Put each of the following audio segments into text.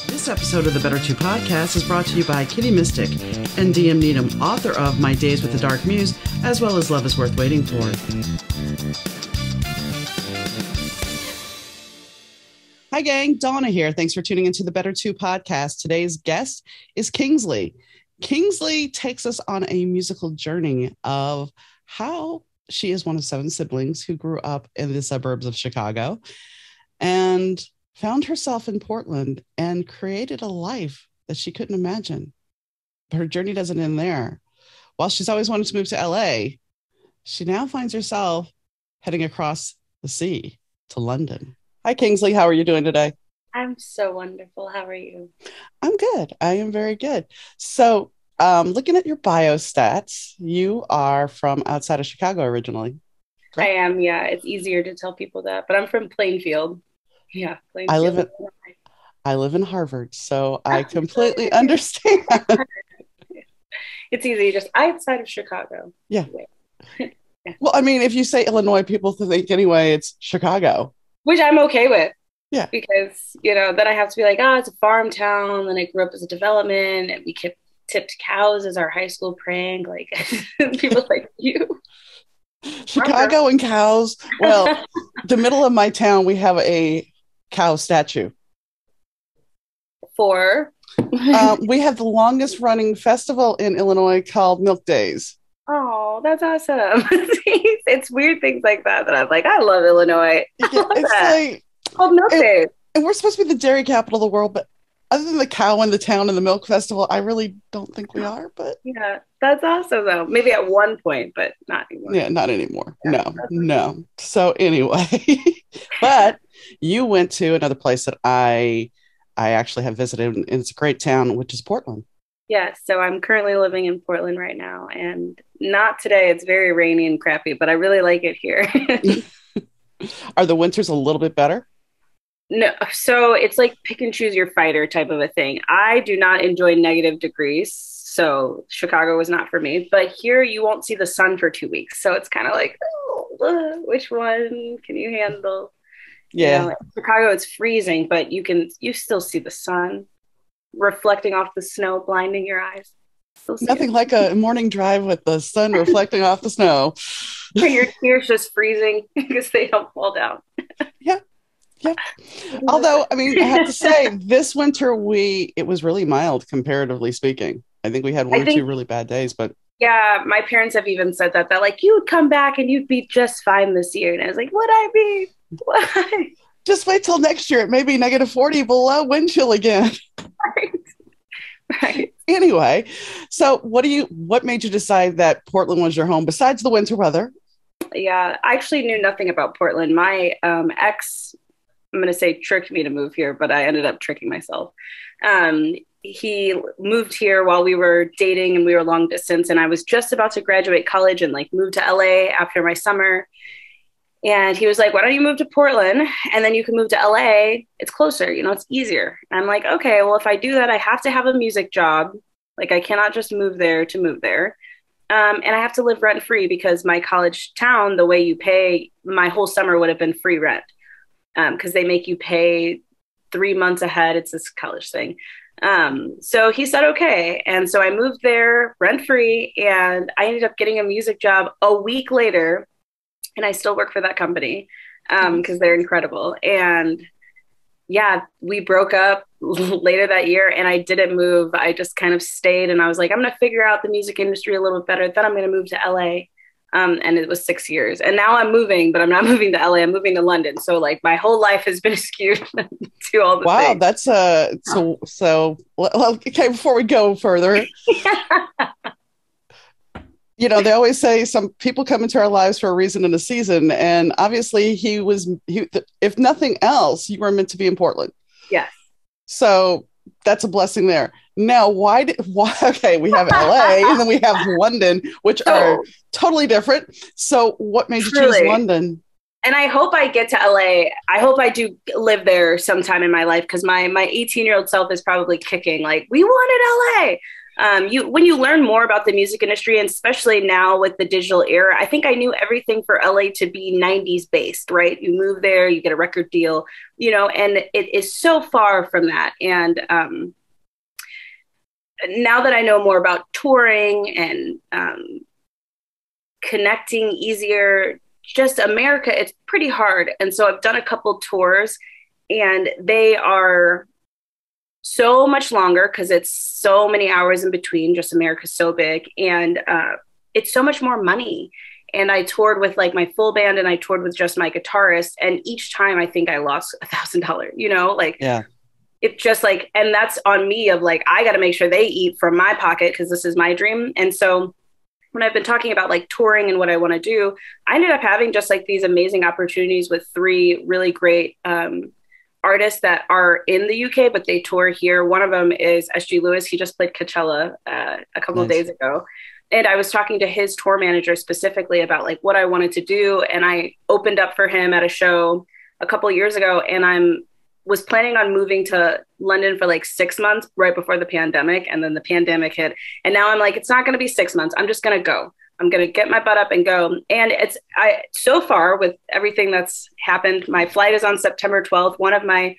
This episode of the Better Two podcast is brought to you by Kitty Mystic and DM Needom, author of My Days with the Dark Muse, as well as Love is Worth Waiting For. Hi, gang. Donna here. Thanks for tuning into the Better Two podcast. Today's guest is Kingsley. Kingsley takes us on a musical journey of how she is one of 7 siblings who grew up in the suburbs of Chicago and found herself in Portland and created a life that she couldn't imagine. But her journey doesn't end there. While she's always wanted to move to LA, she now finds herself heading across the sea to London. Hi, Kingsley. How are you doing today? I'm so wonderful. How are you? I'm good. I am very good. So looking at your bio stats, you are from outside of Chicago originally. Correct? I am, yeah. It's easier to tell people that, but I'm from Plainfield. Yeah, Plainfield. I live in Harvard, so I completely understand. It's easy, just outside of Chicago. Yeah. Yeah. Well, I mean, if you say Illinois, people think anyway it's Chicago. Which I'm okay with. Yeah. Because, then I have to be like, it's a farm town. Then I grew up as a development, and we tipped cows as our high school prank. Like, people like you. Chicago and cows. Well, the middle of my town, we have a cow statue. We have the longest running festival in Illinois called Milk Days. Oh, that's awesome. It's weird things like that I'm like, I love Illinois. It's called Milk Days. And we're supposed to be the dairy capital of the world, but other than the cow and the town and the milk festival, I really don't think we are. But yeah, that's awesome though. Maybe at one point, but not anymore. Yeah, not anymore. Yeah, no. So anyway, but you went to another place that I actually have visited, and it's a great town, which is Portland. Yeah, so I'm currently living in Portland right now, and not today. It's very rainy and crappy, but I really like it here. Are the winters a little bit better? No, so it's like pick and choose your fighter type of a thing. I do not enjoy negative degrees, so Chicago was not for me. But here you won't see the sun for 2 weeks, so it's kind of like, which one can you handle? Yeah, Chicago, it's freezing, but you still see the sun reflecting off the snow, blinding your eyes. Nothing like a morning drive with the sun reflecting off the snow. And your tears just freezing because they don't fall down. Yeah. Yeah. Although, I mean, I have to say, this winter it was really mild, comparatively speaking. I think we had one or two really bad days, but yeah, my parents have even said that. They're like, you would come back and you'd be just fine this year. And I was like, would I be? Why? Just wait till next year. It may be -40 below wind chill again. Right. Anyway, so what made you decide that Portland was your home besides the winter weather? Yeah, I actually knew nothing about Portland. My ex, I'm going to say, tricked me to move here, but I ended up tricking myself. He moved here while we were dating and we were long distance, and I was just about to graduate college and move to LA after my summer. And he was like, why don't you move to Portland and then you can move to LA? It's closer, it's easier. And I'm like, okay, well, if I do that, I have to have a music job. Like, I cannot just move there to move there. And I have to live rent free because my college town, the way you pay, my whole summer would have been free rent. Because they make you pay 3 months ahead. It's this college thing. So he said, okay. And so I moved there rent free, and I ended up getting a music job a week later, and I still work for that company because they're incredible. And yeah, we broke up later that year, and I didn't move. I just kind of stayed, and I was like, I'm going to figure out the music industry a little bit better. Then I'm going to move to LA. And it was 6 years, and now I'm moving, but I'm not moving to LA. I'm moving to London. So my whole life has been skewed to all the wow, things. That's so okay. Before we go further, they always say some people come into our lives for a reason and a season, and obviously he if nothing else, you were meant to be in Portland. Yes. So that's a blessing there. Now, why? Okay, we have LA and then we have London, which are totally different. So what made you choose London? And I hope I get to LA. I hope I do live there sometime in my life, because my 18-year-old self is probably kicking, like, we wanted LA. When you learn more about the music industry, and especially now with the digital era, I think I knew everything for LA to be 90s based, right? You move there, you get a record deal, and it is so far from that. And now that I know more about touring and connecting easier, just America, it's pretty hard. And so I've done a couple tours, and they are so much longer because it's so many hours in between. Just America's so big, and it's so much more money. And I toured with like my full band, and I toured with just my guitarist, and each time I think I lost $1,000. Like, yeah, it's just like, and that's on me of like, I got to make sure they eat from my pocket because this is my dream. And so when I've been talking about like touring and what I want to do, I ended up having just like these amazing opportunities with three really great artists that are in the UK, but they tour here. One of them is SG Lewis. He just played Coachella a couple of days ago. And I was talking to his tour manager specifically about like what I wanted to do. And I opened up for him at a show a couple of years ago. And was planning on moving to London for like 6 months right before the pandemic. And then the pandemic hit. And now I'm like, it's not going to be 6 months. I'm just going to go. I'm going to get my butt up and go. And so far with everything that's happened, my flight is on September 12th. One of my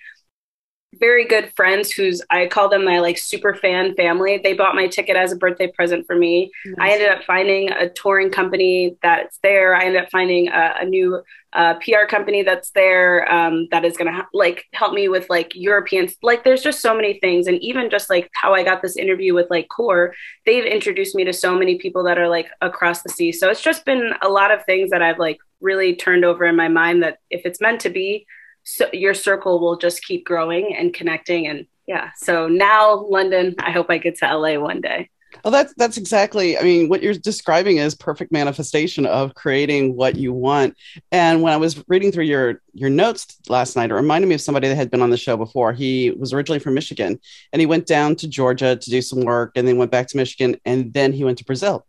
very good friends I call them my like super fan family. They bought my ticket as a birthday present for me. Nice. I ended up finding a touring company that's there. I ended up finding a new PR company that's there that is going to like help me with like Europeans. Like there's just so many things. And even just like how I got this interview with like Core, they've introduced me to so many people that are like across the sea. So it's just been a lot of things that I've like really turned over in my mind that if it's meant to be, so your circle will just keep growing and connecting. And yeah, so now London, I hope I get to LA one day. Well, that's exactly, I mean, what you're describing is perfect manifestation of creating what you want. And when I was reading through your notes last night, it reminded me of somebody that had been on the show before. He was originally from Michigan, and he went down to Georgia to do some work, and then went back to Michigan, and then he went to Brazil.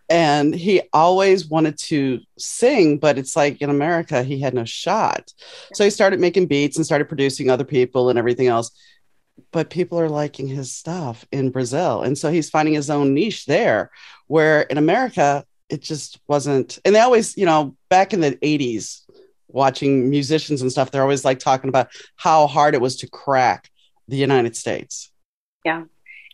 And he always wanted to sing, but it's like in America, he had no shot. So he started making beats and started producing other people and everything else. But people are liking his stuff in Brazil. And so he's finding his own niche there, where in America, it just wasn't. And they always, back in the 80s, watching musicians and stuff, they're always like talking about how hard it was to crack the United States. Yeah.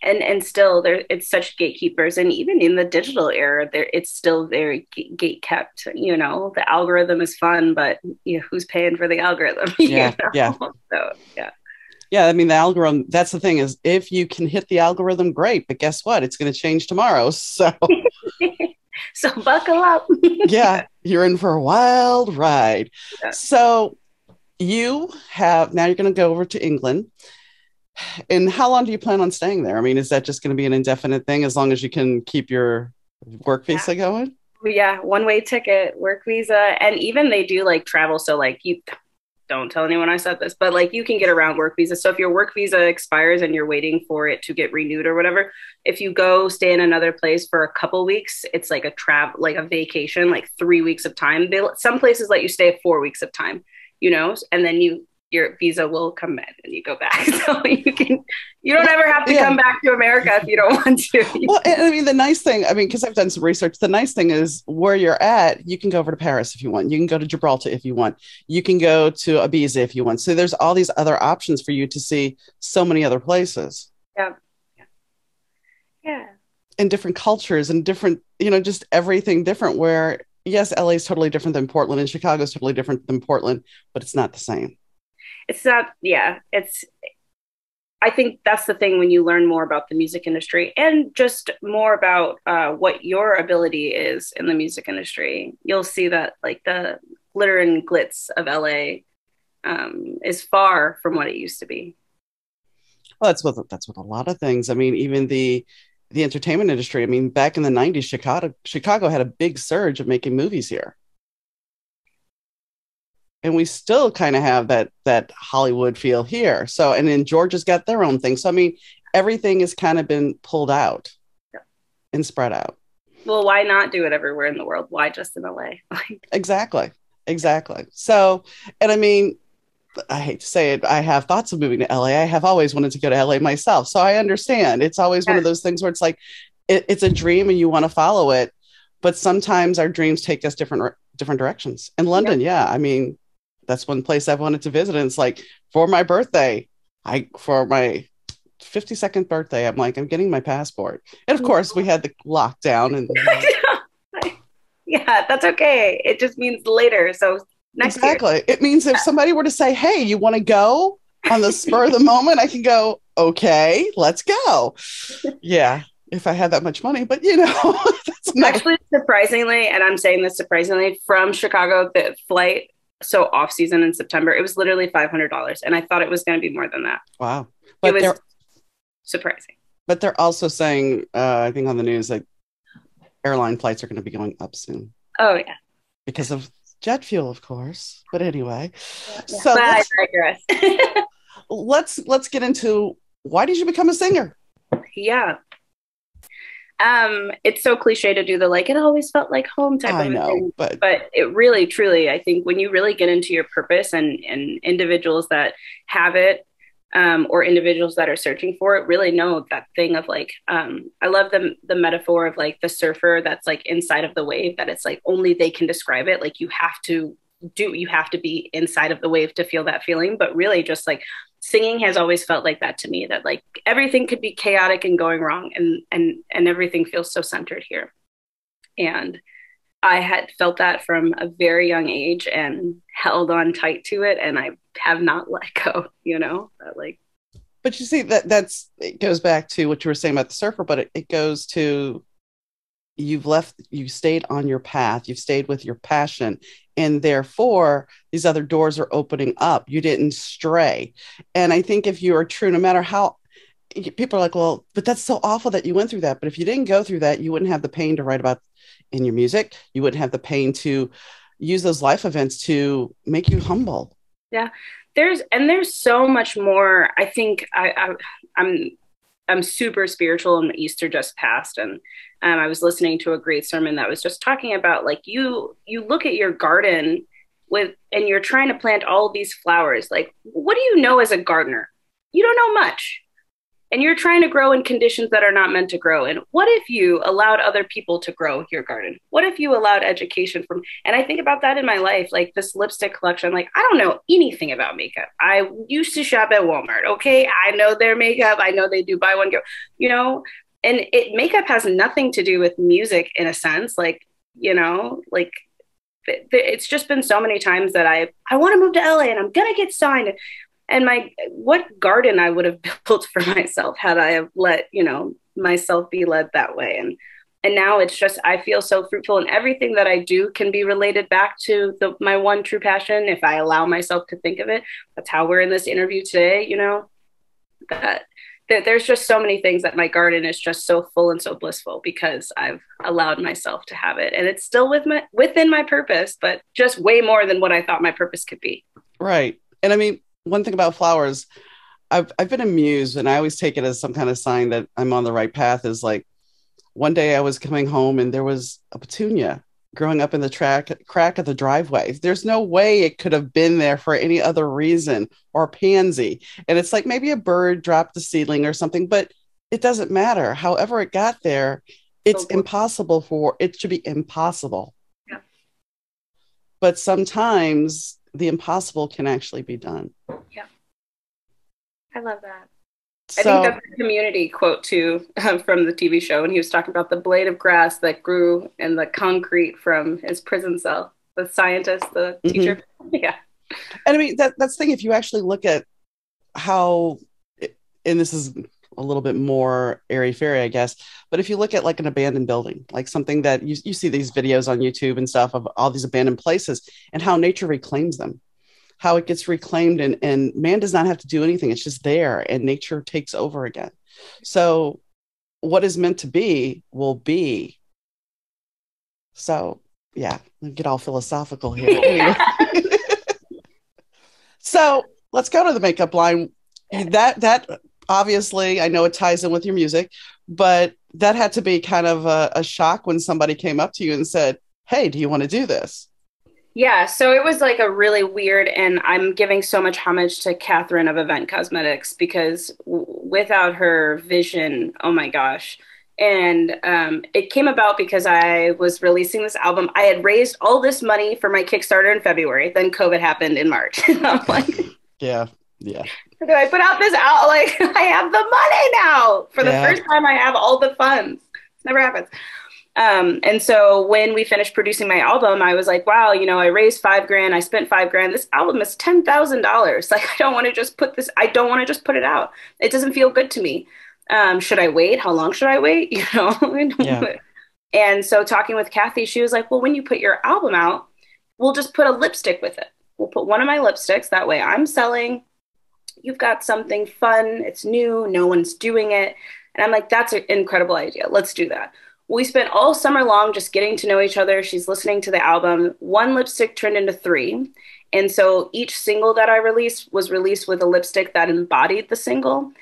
And still it's such gatekeepers. And even in the digital era, it's still very gate kept. The algorithm is fun, but who's paying for the algorithm? Yeah. Yeah. So, yeah. Yeah, I mean, the algorithm, that's the thing is if you can hit the algorithm, great. But guess what? It's going to change tomorrow. So so buckle up. Yeah, you're in for a wild ride. Yeah. So now you're going to go over to England. And how long do you plan on staying there? I mean, is that just going to be an indefinite thing as long as you can keep your work visa going? Yeah, one-way ticket, work visa. And even they do like travel. So like you don't tell anyone I said this, but like you can get around work visa. So if your work visa expires and you're waiting for it to get renewed or whatever, if you go stay in another place for a couple weeks, it's like a vacation, like 3 weeks of time. Some places let you stay 4 weeks of time, and then your visa will come back and you go back. So you don't ever have to come back to America if you don't want to. Well, I mean, the nice thing, because I've done some research, the nice thing is where you're at, you can go over to Paris if you want. You can go to Gibraltar if you want. You can go to Ibiza if you want. So there's all these other options for you to see so many other places. Yeah. Yeah. And different cultures and different, just everything different where, yes, LA is totally different than Portland and Chicago is totally different than Portland, but it's not the same. It's not, yeah, I think that's the thing when you learn more about the music industry and just more about what your ability is in the music industry. You'll see that like the glitter and glitz of LA is far from what it used to be. Well, that's with a lot of things. I mean, even the entertainment industry. I mean, back in the 90s, Chicago had a big surge of making movies here. And we still kind of have that Hollywood feel here. So, and then Georgia's got their own thing. So, I mean, everything has kind of been pulled out and spread out. Well, why not do it everywhere in the world? Why just in LA? Exactly. So, and I mean, I hate to say it, I have thoughts of moving to LA. I have always wanted to go to LA myself. So I understand. It's always one of those things where it's like, it's a dream and you want to follow it. But sometimes our dreams take us different directions. In London, yeah. I mean, that's one place I've wanted to visit. And it's like, for my birthday, for my 52nd birthday, I'm like, I'm getting my passport. And of course, we had the lockdown. And yeah, that's okay. It just means later. So next exactly. year. It means if somebody were to say, hey, you want to go on the spur of the moment, I can go, okay, let's go. Yeah. If I had that much money, but that's actually surprisingly, and I'm saying this surprisingly, from Chicago, the flight, so off season in September, it was literally $500. And I thought it was going to be more than that. Wow. But it was surprising. But they're also saying, I think on the news, like airline flights are going to be going up soon. Oh, yeah. Because of jet fuel, of course. But anyway, so I digress. let's get into, why did you become a singer? Yeah. It's so cliche to do the like, it always felt like home type of thing. But it really, truly, I think when you really get into your purpose and individuals that have it, or individuals that are searching for it, really know that thing of like, I love the metaphor of like the surfer that's like inside of the wave, that it's like only they can describe it. Like you have to be inside of the wave to feel that feeling. But really just like singing has always felt like that to me, that like everything could be chaotic and going wrong and everything feels so centered here. And I had felt that from a very young age and held on tight to it. And I have not let go, But you see, it goes back to what you were saying about the surfer, but it goes to, you stayed on your path, you've stayed with your passion, and therefore these other doors are opening up. You didn't stray. And I think if you are true, no matter how, people are like, well, but that's so awful that you went through that. But if you didn't go through that, you wouldn't have the pain to write about in your music. You wouldn't have the pain to use those life events to make you humble. Yeah. There's so much more. I think I'm super spiritual, and Easter just passed. And I was listening to a great sermon that was just talking about like, you look at your garden and you're trying to plant all of these flowers. Like, what do you know as a gardener? You don't know much. And you're trying to grow in conditions that are not meant to grow. And what if you allowed other people to grow your garden? What if you allowed education and I think about that in my life, like this lipstick collection, like I don't know anything about makeup. I used to shop at Walmart. Okay. I know their makeup. I know they do buy one, go, and makeup has nothing to do with music in a sense. It's just been so many times that I want to move to LA and I'm going to get signed. And what garden I would have built for myself had I have let, myself be led that way. And now it's just, I feel so fruitful, and everything that I do can be related back to my one true passion. If I allow myself to think of it, that's how we're in this interview today, that there's just so many things that my garden is just so full and so blissful because I've allowed myself to have it. And it's still within my purpose, but just way more than what I thought my purpose could be. Right. And I mean, one thing about flowers, I've been amused, and I always take it as some kind of sign that I'm on the right path, is like one day I was coming home and there was a petunia growing up in the crack of the driveway. There's no way it could have been there for any other reason, or a pansy. And it's like maybe a bird dropped the seedling or something, but it doesn't matter. However it got there, it's impossible it should be impossible. Yeah. But sometimes the impossible can actually be done. Yeah. I love that. I think that's a Community quote too, from the TV show. And he was talking about the blade of grass that grew in the concrete from his prison cell, the scientist, the teacher. Yeah. And I mean, that's the thing. If you actually look at how, and this is a little bit more airy-fairy, I guess, but if you look at like an abandoned building, like something that you see these videos on YouTube and stuff of all these abandoned places and how nature reclaims them, how it gets reclaimed, and man does not have to do anything. It's just there, and nature takes over again. So what is meant to be will be. So yeah, we get all philosophical here. So let's go to the makeup line. That obviously, I know it ties in with your music, but that had to be kind of a shock when somebody came up to you and said, hey, do you want to do this? Yeah, so it was like a really weird, and I'm giving so much homage to Catherine of Event Cosmetics because without her vision, oh my gosh. And it came about because I was releasing this album. I had raised all this money for my Kickstarter in February. Then COVID happened in March. And I'm like, Yeah. Yeah. do I put out this out? Like, I have the money now. For the Yeah. first time, I have all the funds. Never happens. And so when we finished producing my album, I was like, wow, I raised $5,000. I spent $5,000. This album is $10,000. Like, I don't want to just put this, I don't want to just put it out. It doesn't feel good to me. Should I wait? How long should I wait? Yeah. And so talking with Kathy, she was like, well, when you put your album out, we'll just put a lipstick with it. We'll put one of my lipsticks. That way I'm selling. You've got something fun. It's new. No one's doing it. And I'm like, that's an incredible idea. Let's do that. We spent all summer long just getting to know each other. She's listening to the album. One lipstick turned into three. And so each single that I released was released with a lipstick that embodied the single.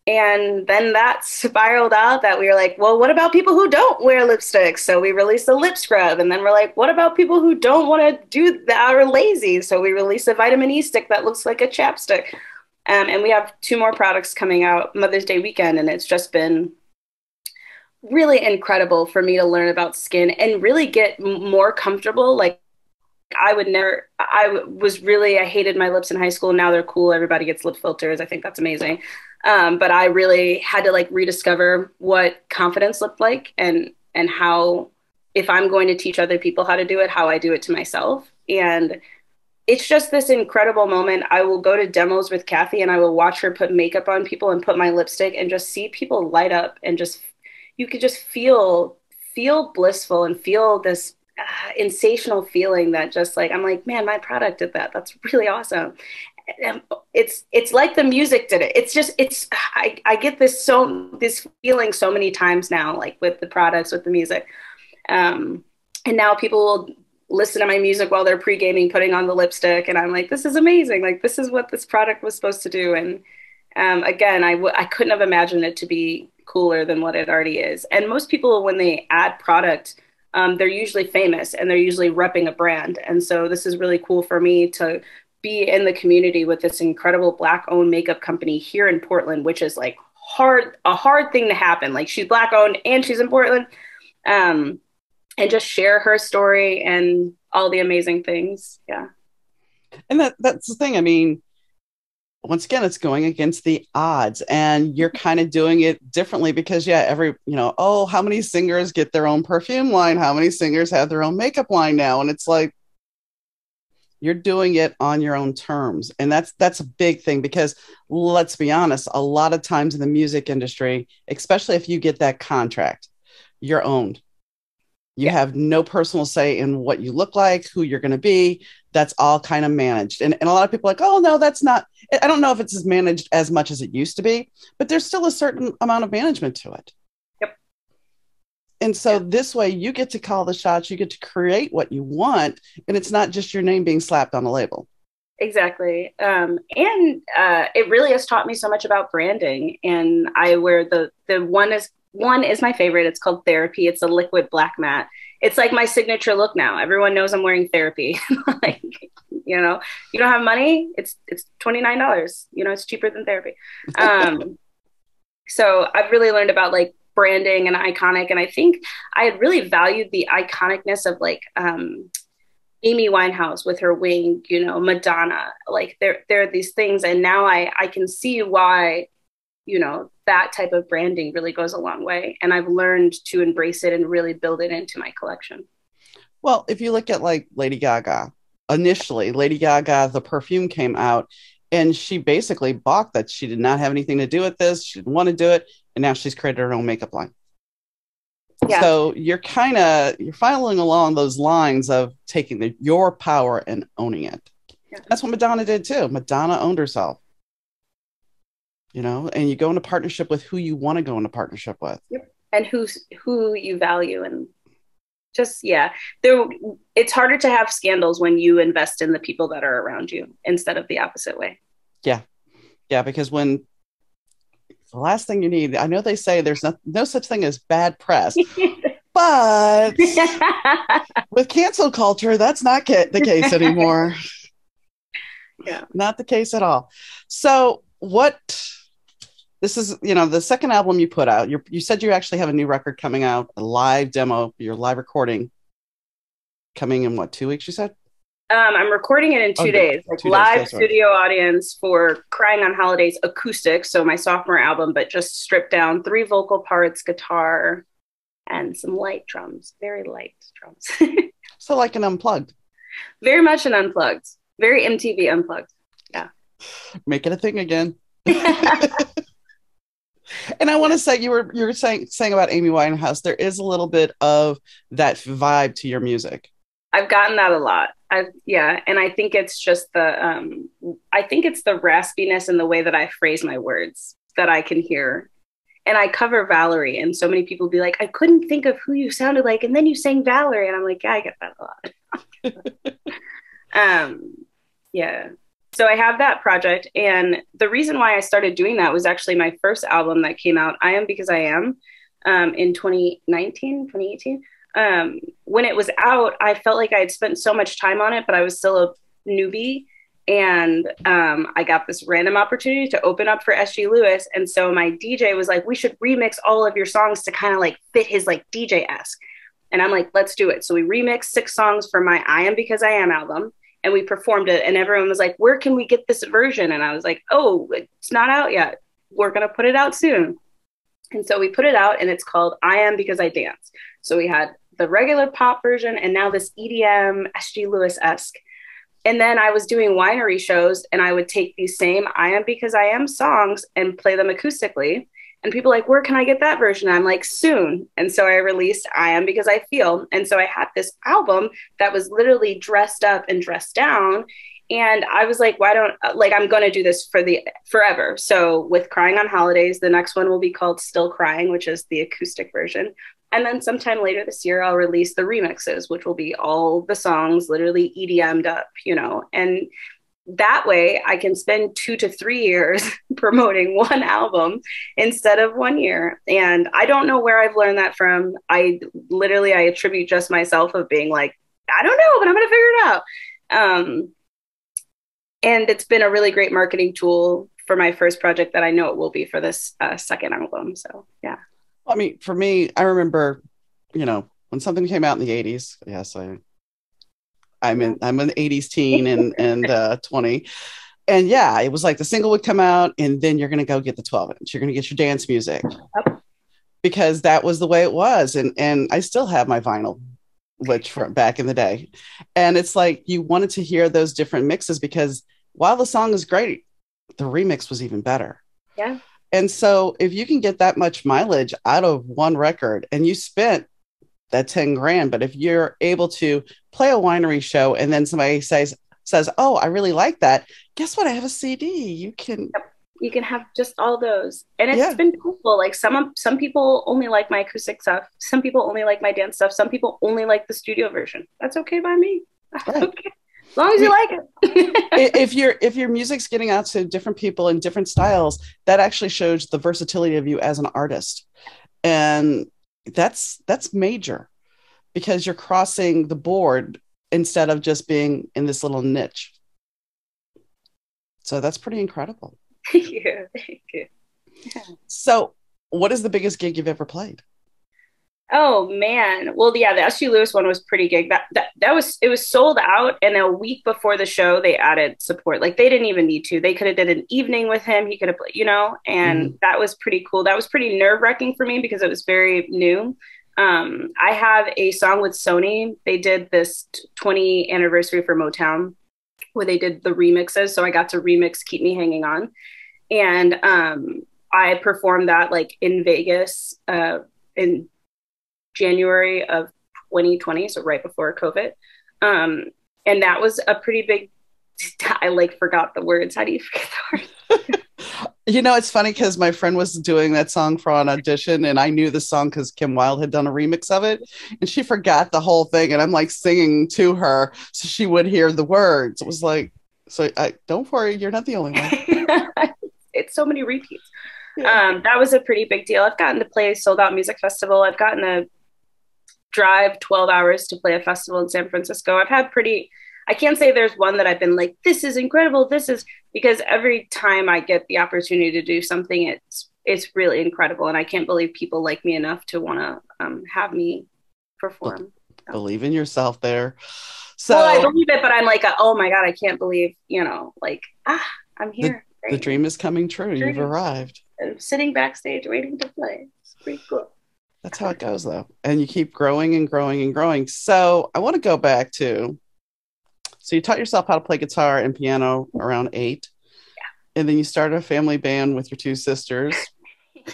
And then that spiraled out that we were like, well, what about people who don't wear lipsticks? So we released a lip scrub. And then we're like, what about people who don't want to do that or lazy? So we released a vitamin E stick that looks like a chapstick. And we have two more products coming out Mother's Day weekend. And it's just been really incredible for me to learn about skin and really get more comfortable. Like I hated my lips in high school. Now they're cool. Everybody gets lip filters. I think that's amazing. But I really had to like rediscover what confidence looked like and how, if I'm going to teach other people how to do it, how I do it to myself. And it's just this incredible moment. I will go to demos with Kathy and I will watch her put makeup on people and put my lipstick and just see people light up and just, you could just feel blissful and feel this sensational feeling that just like, I'm like, man, my product did that. That's really awesome. And it's like the music did it. I get this feeling so many times now, like with the products, with the music. And now people will listen to my music while they're pre-gaming, putting on the lipstick. And I'm like, this is amazing. Like, this is what this product was supposed to do. And again, I couldn't have imagined it to be cooler than what it already is. And most people, when they add product, they're usually famous and they're usually repping a brand. And so this is really cool for me to be in the community with this incredible Black-owned makeup company here in Portland, which is like a hard thing to happen. Like, she's Black-owned and she's in Portland. And just share her story and all the amazing things. Yeah. And that's the thing. I mean, once again, it's going against the odds and you're kind of doing it differently because how many singers get their own perfume line? How many singers have their own makeup line now? And it's like, you're doing it on your own terms. And that's a big thing because let's be honest, a lot of times in the music industry, especially if you get that contract, you're owned. You have no personal say in what you look like, who you're going to be. That's all kind of managed. And a lot of people are like, oh, no, that's not. I don't know if it's as managed as much as it used to be, but there's still a certain amount of management to it. Yep. And so this way you get to call the shots, you get to create what you want. And it's not just your name being slapped on a label. Exactly. And it really has taught me so much about branding. And I wear the one is my favorite. It's called Therapy. It's a liquid black matte. It's like my signature look now. Everyone knows I'm wearing Therapy. Like, you don't have money. It's $29. It's cheaper than Therapy. So I've really learned about like branding and iconic. And I think I had really valued the iconicness of like, Amy Winehouse with her wing, Madonna, like there are these things. And now I can see why, that type of branding really goes a long way. And I've learned to embrace it and really build it into my collection. Well, if you look at like Lady Gaga, initially, Lady Gaga, the perfume came out and she basically balked that she did not have anything to do with this. She didn't want to do it. And now she's created her own makeup line. Yeah. So you're following along those lines of taking your power and owning it. Yeah. That's what Madonna did too. Madonna owned herself. And you go into partnership with who you want to go into partnership with. Yep. And who you value. And just, it's harder to have scandals when you invest in the people that are around you instead of the opposite way. Yeah. Yeah. Because when the last thing you need, I know they say there's no such thing as bad press, But with cancel culture, that's not the case anymore. Yeah. Not the case at all. So this is, the second album you put out. You said you actually have a new record coming out, a live demo, your live recording coming in 2 weeks, you said? I'm recording it in 2 days, like 2 live days, studio audience for Crying on Holidays acoustic. So my sophomore album, but just stripped down, 3 vocal parts, guitar, and some light drums, very light drums. So like an unplugged. Very much an unplugged, very MTV unplugged. Yeah. Make it a thing again. And I want to say, you were saying about Amy Winehouse, there is a little bit of that vibe to your music. I've gotten that a lot. And I think it's just the raspiness in the way that I phrase my words that I can hear. And I cover Valerie, and so many people be like, I couldn't think of who you sounded like, and then you sang Valerie, and I'm like, yeah, I get that a lot. Yeah. So I have that project, and the reason why I started doing that was actually my first album that came out, I Am Because I Am, in 2018. When it was out, I felt like I had spent so much time on it, but I was still a newbie. And I got this random opportunity to open up for S.G. Lewis. And so my DJ was like, we should remix all of your songs to kind of like fit his like DJ-esque. And I'm like, let's do it. So we remixed 6 songs for my I Am Because I Am album. And we performed it. And everyone was like, where can we get this version? And I was like, oh, it's not out yet. We're going to put it out soon. And so we put it out, and it's called I Am Because I Dance. So we had the regular pop version and now this EDM S.G. Lewis-esque. And then I was doing winery shows, and I would take these same I Am Because I Am songs and play them acoustically. And people like, where can I get that version? I'm like, soon. And so I released I Am Because I Feel. And so I had this album that was literally dressed up and dressed down. And I was like, I'm going to do this forever. So with Crying on Holidays, the next one will be called Still Crying, which is the acoustic version. And then sometime later this year, I'll release the remixes, which will be all the songs literally EDM'd up, and that way I can spend 2 to 3 years promoting one album instead of 1 year. And I don't know where I've learned that from. I attribute just myself of being like, I don't know, but I'm going to figure it out. And it's been a really great marketing tool for my first project that I know it will be for this second album. So, yeah. I mean, for me, I remember, when something came out in the 80s, yes, I'm an 80s teen and 20. And yeah, it was like the single would come out, and then you're going to go get the 12-inch. You're going to get your dance music. Yep. Because that was the way it was. And I still have my vinyl, which from back in the day. And it's like, you wanted to hear those different mixes, because while the song is great, the remix was even better. Yeah. And so if you can get that much mileage out of one record, and you spent that 10 grand, but if you're able to play a winery show and then somebody says, oh, I really like that, guess what? I have a CD. You can have just all those. And it's been cool. Like some people only like my acoustic stuff. Some people only like my dance stuff. Some people only like the studio version. That's okay by me. Right. Okay. As long as you like it. if your music's getting out to different people in different styles, that actually shows the versatility of you as an artist. And that's major, because you're crossing the board instead of just being in this little niche. So that's pretty incredible. Thank you. Yeah. So what is the biggest gig you've ever played? Oh man. Well, yeah, the S.G. Lewis one was pretty gig. It was sold out, and a week before the show they added support. Like they didn't even need to. They could have did an evening with him. He could have played, and that was pretty cool. That was pretty nerve-wracking for me because it was very new. I have a song with Sony. They did this 20th anniversary for Motown where they did the remixes. So I got to remix Keep Me Hanging On. And I performed that like in Vegas in January of 2020, so right before COVID. And that was a pretty big, I like forgot the words. How do you forget the words? It's funny because my friend was doing that song for an audition, and I knew the song because Kim Wilde had done a remix of it, and she forgot the whole thing, and I'm like singing to her so she would hear the words. It was like, don't worry, you're not the only one. It's so many repeats. Yeah. That was a pretty big deal. I've gotten to play a sold out music festival. I've gotten to drive 12 hours to play a festival in San Francisco. I can't say there's one that I've been like, this is incredible. Because every time I get the opportunity to do something, it's really incredible. And I can't believe people like me enough to want to have me perform. Believe in yourself there. So, well, I believe it, but I'm like, oh my God, I can't believe, I'm here. The dream is coming true. You've arrived. I'm sitting backstage waiting to play. It's pretty cool. That's how it goes, though. And you keep growing and growing and growing. So I want to go back to, so you taught yourself how to play guitar and piano around 8. Yeah. And then you started a family band with your 2 sisters.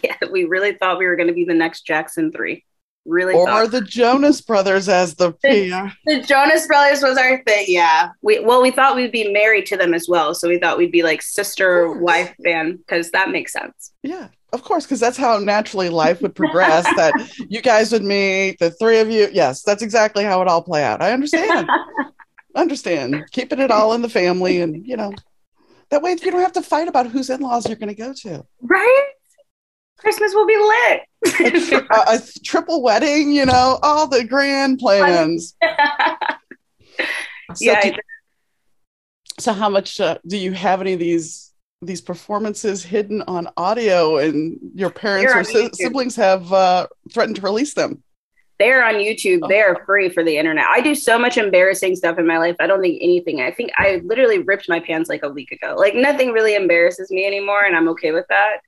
Yeah, we really thought we were going to be the next Jackson 3. Really or thought. The Jonas Brothers as the Jonas Brothers was our thing. Yeah. We thought we'd be married to them as well. So we thought we'd be like sister wife band, because that makes sense. Yeah, of course, because that's how naturally life would progress. That you guys would meet, the 3 of you. Yes, that's exactly how it all play out. I understand. Keeping it all in the family, and that way you don't have to fight about whose in-laws you're going to go to. Right. Christmas will be lit. a triple wedding, all the grand plans. So how much do you have any of these performances hidden on audio, and your parents or siblings have threatened to release them? They're on YouTube. Oh. They're free for the internet. I do so much embarrassing stuff in my life. I don't think anything. I think I literally ripped my pants like a week ago. Like nothing really embarrasses me anymore, and I'm okay with that.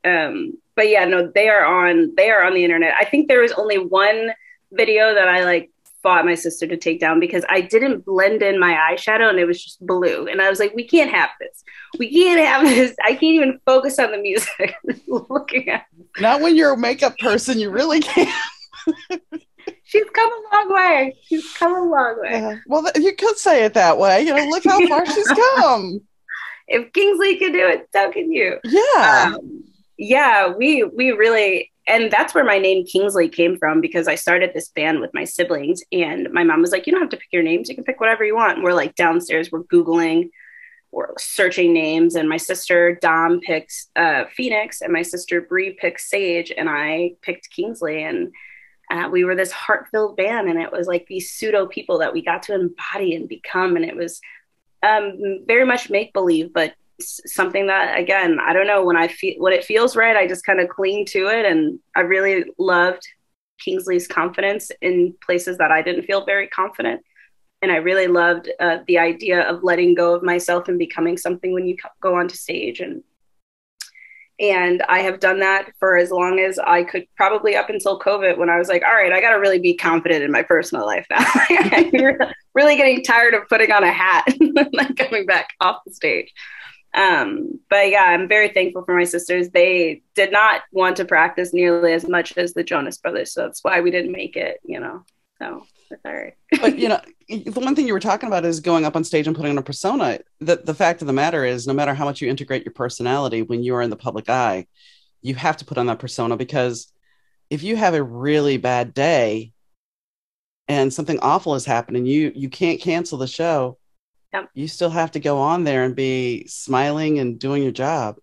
But yeah, no, they are on the internet. I think there was only one video that I fought my sister to take down because I didn't blend in my eyeshadow and it was just blue. And I was like, we can't have this. We can't have this. I can't even focus on the music. Looking at it. Not when you're a makeup person, you really can't. She's come a long way. Well, you could say it that way. Look how far she's come. If Kingsley can do it, so can you. Yeah. Yeah, we really, and that's where my name Kingsley came from, because I started this band with my siblings, and my mom was like, you don't have to pick your names. You can pick whatever you want. And we're downstairs, we're Googling, we're searching names. And my sister Dom picks Phoenix, and my sister Bree picks Sage, and I picked Kingsley. And we were this heart-filled band, and it was like these pseudo people that we got to embody and become. And it was very much make-believe, but something that, again, I don't know, when it feels right, I just kind of cling to it. And I really loved Kingsley's confidence in places that I didn't feel very confident. And I really loved the idea of letting go of myself and becoming something when you go onto stage. And I have done that for as long as I could, probably up until COVID, when I was like, all right, I got to really be confident in my personal life now. I'm really getting tired of putting on a hat and coming back off the stage. But yeah, I'm very thankful for my sisters. They did not want to practice nearly as much as the Jonas Brothers. So that's why we didn't make it, so it's all right. But, the one thing you were talking about is going up on stage and putting on a persona. The fact of the matter is, no matter how much you integrate your personality, when you are in the public eye, you have to put on that persona, because if you have a really bad day and something awful has happened and you can't cancel the show, yep, you still have to go on there and be smiling and doing your job.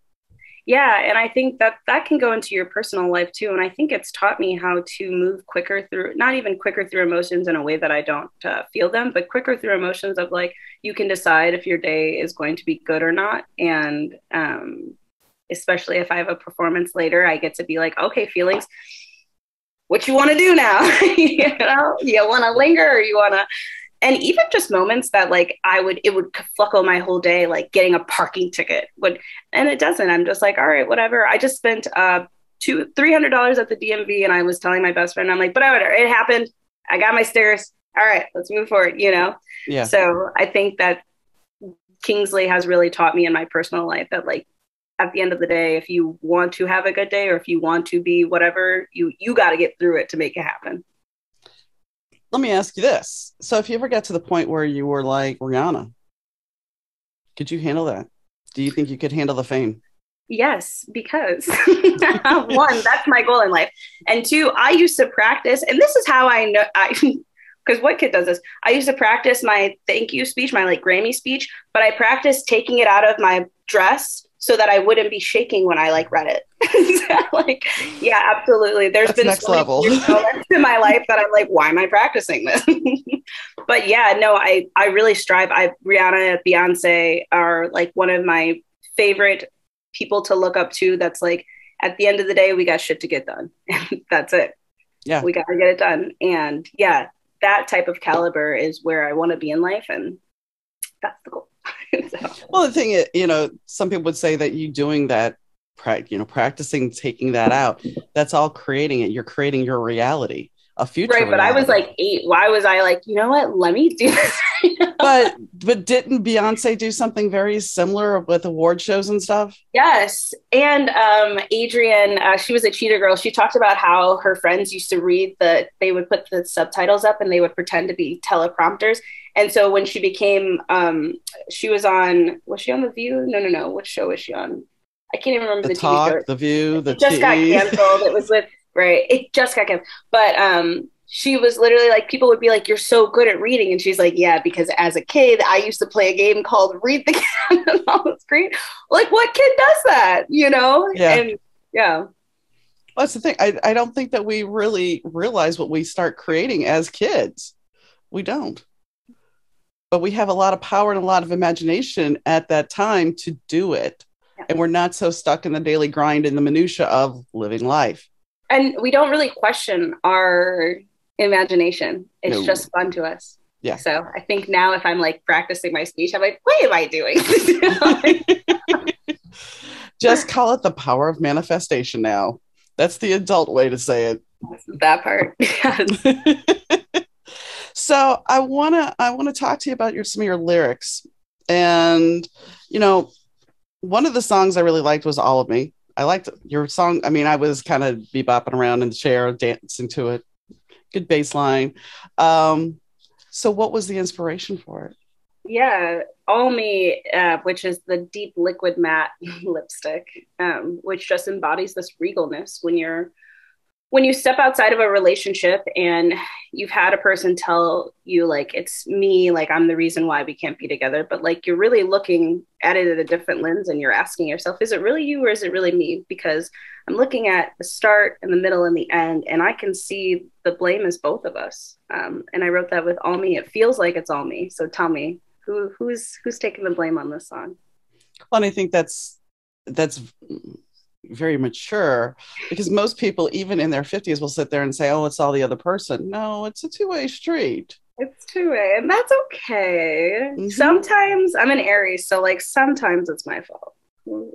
Yeah. And I think that can go into your personal life too. And I think it's taught me how to move quicker through, not even quicker through emotions in a way that I don't feel them, but quicker through emotions of you can decide if your day is going to be good or not. And especially if I have a performance later, I get to be like, okay, feelings, what you want to do now? You want to linger, or you want to. And even just moments that it would fuckle my whole day, like getting a parking ticket and it doesn't. I'm just like, all right, whatever. I just spent $300 at the DMV, and I was telling my best friend, I'm like, but whatever, it happened. I got my stickers. All right, let's move forward, Yeah. So I think that Kingsley has really taught me in my personal life that at the end of the day, if you want to have a good day, or if you want to be whatever, you got to get through it to make it happen. Let me ask you this. So if you ever got to the point where you were like Rihanna, could you handle that? Do you think you could handle the fame? Yes, because 1, that's my goal in life. And 2, I used to practice, and this is how I know, because what kid does this? I used to practice my thank you speech, my Grammy speech, but I practiced taking it out of my dress so that I wouldn't be shaking when I like read it. Like, yeah, absolutely. There's been next so many level moments in my life that I'm like, why am I practicing this? But yeah, no, I really strive. Rihanna, Beyonce are like one of my favorite people to look up to. That's like, at the end of the day, we got shit to get done. That's it. Yeah. We got to get it done. And yeah, that type of caliber is where I want to be in life. And that's the goal. So. Well, the thing is, some people would say that you doing that, practicing taking that out, that's all creating it. You're creating your reality, a future right, but reality. I was like 8. Why was I like, you know what? Let me do this. But didn't Beyonce do something very similar with award shows and stuff? Yes. And Adrienne, she was a cheetah girl. She talked about how her friends used to they would put the subtitles up and they would pretend to be teleprompters. And so when she became, was she on The View? No. What show was she on? I can't even remember the Talk, TV show. The View, it just got canceled. It was with, right. It just got canceled. But she was literally like, people would be like, you're so good at reading. And she's like, yeah, because as a kid, I used to play a game called Read the Cat on the Screen. Like, what kid does that, Yeah. And yeah. Well, that's the thing. I don't think that we really realize what we start creating as kids. We don't. But we have a lot of power and a lot of imagination at that time to do it. Yeah. And we're not so stuck in the daily grind and the minutia of living life. And we don't really question our imagination. It's just fun to us. Yeah. So I think now if I'm like practicing my speech, I'm like, what am I doing? Just call it the power of manifestation now. That's the adult way to say it. That part. So I wanna talk to you about some of your lyrics. And one of the songs I really liked was All of Me. I liked your song. I mean, I was kind of bebopping around in the chair, dancing to it. Good bass line. So what was the inspiration for it? Yeah, All Me, which is the deep liquid matte lipstick, which just embodies this regalness when you step outside of a relationship and you've had a person tell you like, it's me, like I'm the reason why we can't be together, but like you're really looking at it at a different lens and you're asking yourself, is it really you or is it really me? Because I'm looking at the start and the middle and the end, and I can see the blame is both of us. And I wrote that with All Me. It feels like it's all me. So tell me, who's taking the blame on this song? Well, and I think that's very mature, because most people, even in their 50s, will sit there and say, oh, it's all the other person. No, it's a two-way street. It's two-way, and that's okay. Mm-hmm. Sometimes I'm an Aries, so like sometimes it's my fault. Well,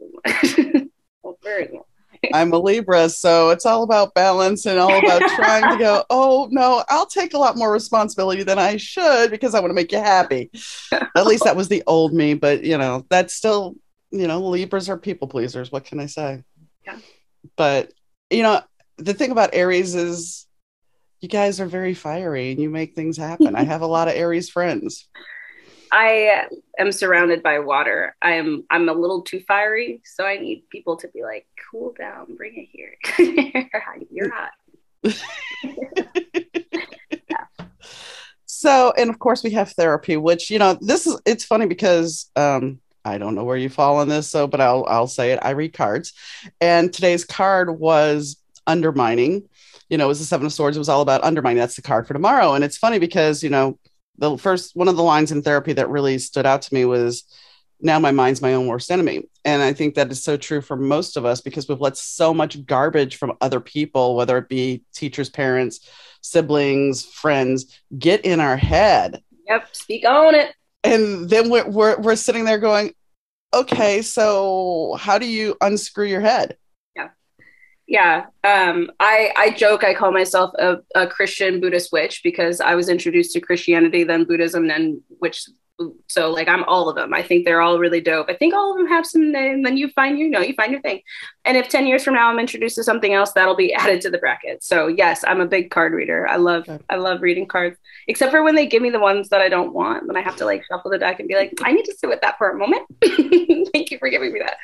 I'm a Libra, so it's all about balance and all about trying to go, oh no, I'll take a lot more responsibility than I should because I want to make you happy. At least that was the old me, but that's still, Libras are people pleasers. What can I say? Yeah. But the thing about Aries is you guys are very fiery and you make things happen. I have a lot of Aries friends. I am surrounded by water. I'm a little too fiery, so I need people to be like, cool down, bring it here. You're hot. Yeah. So, and of course we have therapy, which, it's funny because I don't know where you fall on this, but I'll say it. I read cards, and today's card was undermining. It was the Seven of Swords. It was all about undermining. That's the card for tomorrow. And it's funny because, the first one of the lines in therapy that really stood out to me was, now my mind's my own worst enemy. And I think that is so true for most of us because we've let so much garbage from other people, whether it be teachers, parents, siblings, friends, get in our head. Yep. Speak on it. And then we're sitting there going, okay, so how do you unscrew your head? Yeah. I joke, I call myself a Christian Buddhist witch because I was introduced to Christianity, then Buddhism, then witch. So like I'm all of them. I think they're all really dope. I think all of them have some name. Then you find your thing. And if 10 years from now I'm introduced to something else, that'll be added to the bracket. So yes, I'm a big card reader. I love reading cards, except for when they give me the ones that I don't want. Then I have to like shuffle the deck and be like, I need to sit with that for a moment. Thank you for giving me that.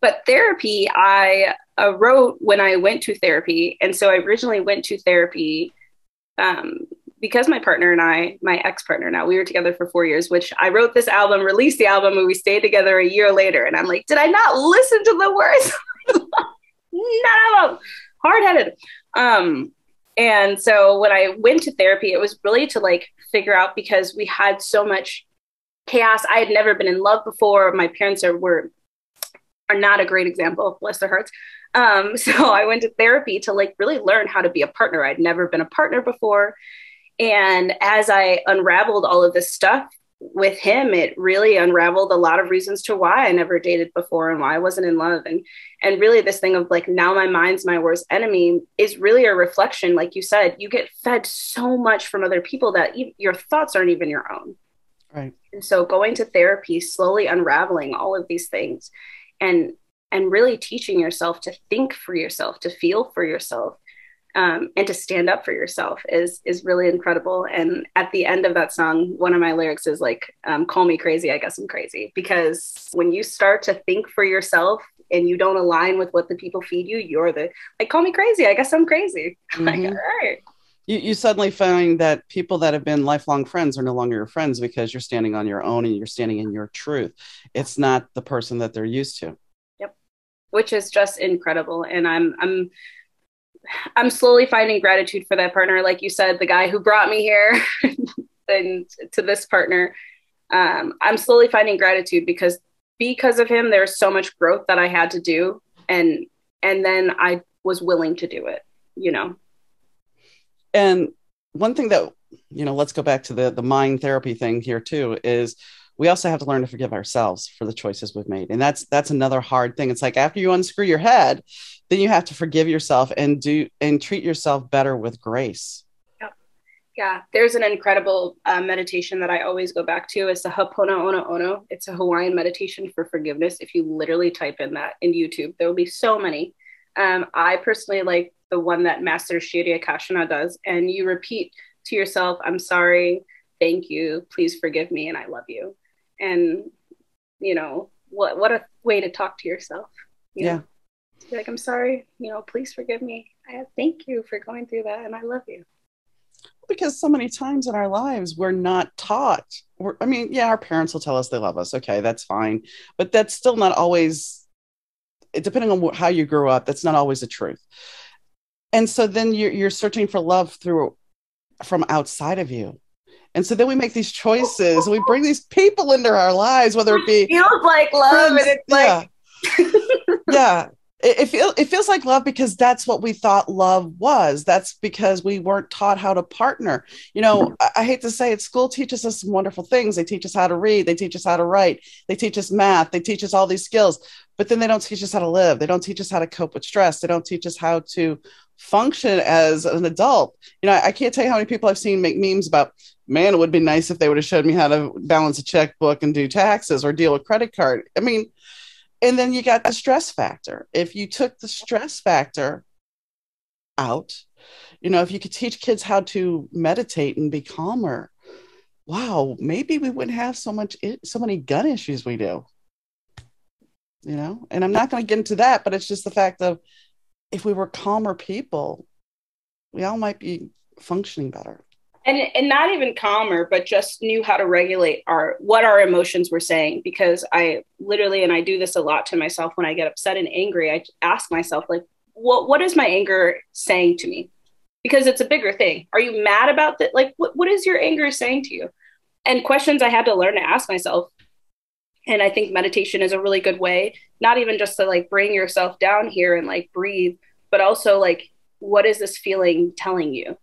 But therapy, I wrote when I went to therapy. And so I originally went to therapy because my partner and I, my ex-partner now, we were together for 4 years, which I wrote this album, released the album, and we stayed together a year later. And I'm like, did I not listen to the words? None of them. Hard-headed. And so when I went to therapy, it was really to like figure out, because we had so much chaos. I had never been in love before. My parents are not a great example, bless their hearts. So I went to therapy to like really learn how to be a partner. I'd never been a partner before. And as I unraveled all of this stuff with him, it really unraveled a lot of reasons to why I never dated before and why I wasn't in love. And really this thing of like, now my mind's my worst enemy is really a reflection. Like you said, you get fed so much from other people that your thoughts aren't even your own. Right. And so going to therapy, slowly unraveling all of these things and really teaching yourself to think for yourself, to feel for yourself, and to stand up for yourself is really incredible. And at the end of that song, one of my lyrics is like, call me crazy, I guess I'm crazy. Because when you start to think for yourself and you don't align with what the people feed you, you're like, call me crazy, I guess I'm crazy. Mm-hmm. Like, all right. You suddenly find that people that have been lifelong friends are no longer your friends because you're standing on your own and you're standing in your truth. It's not the person that they're used to. Yep. Which is just incredible. And I'm slowly finding gratitude for that partner. Like you said, the guy who brought me here and to this partner, I'm slowly finding gratitude because of him, there's so much growth that I had to do. And then I was willing to do it, you know? And one thing that, let's go back to the mind therapy thing here too, is we also have to learn to forgive ourselves for the choices we've made. And that's another hard thing. It's like after you unscrew your head, then you have to forgive yourself and treat yourself better with grace. Yeah. There's an incredible meditation that I always go back to. It's the Hapona Ono Ono. It's a Hawaiian meditation for forgiveness. If you literally type in that in YouTube, there will be so many. I personally like the one that Master Shiri Akashina does. And you repeat to yourself, I'm sorry, thank you, please forgive me, and I love you. And, what a way to talk to yourself. You know? Be like, I'm sorry, please forgive me. I thank you for going through that, and I love you. Because so many times in our lives, we're not taught. Our parents will tell us they love us. Okay, that's fine. But that's still not always, depending on how you grew up, that's not always the truth. And so then you're searching for love from outside of you. And so then we make these choices. We bring these people into our lives, whether it be... It feels like love, friends, and it's like... Yeah. It feels like love because that's what we thought love was. That's because we weren't taught how to partner. I hate to say it, school teaches us some wonderful things. They teach us how to read. They teach us how to write. They teach us math. They teach us all these skills. But then they don't teach us how to live. They don't teach us how to cope with stress. They don't teach us how to function as an adult. I can't tell you how many people I've seen make memes about, man, it would be nice if they would have showed me how to balance a checkbook and do taxes or deal with credit card. And then you got the stress factor. If you took the stress factor out, if you could teach kids how to meditate and be calmer, wow, maybe we wouldn't have so many gun issues we do. And I'm not going to get into that, but it's just the fact of if we were calmer people, we all might be functioning better. And not even calmer, but just knew how to regulate what our emotions were saying. Because I literally, and I do this a lot to myself when I get upset and angry, I ask myself, like, what is my anger saying to me? Because it's a bigger thing. Are you mad about that? Like, what is your anger saying to you? And questions I had to learn to ask myself. And I think meditation is a really good way, not even just to like bring yourself down here and like breathe, but also like, what is this feeling telling you?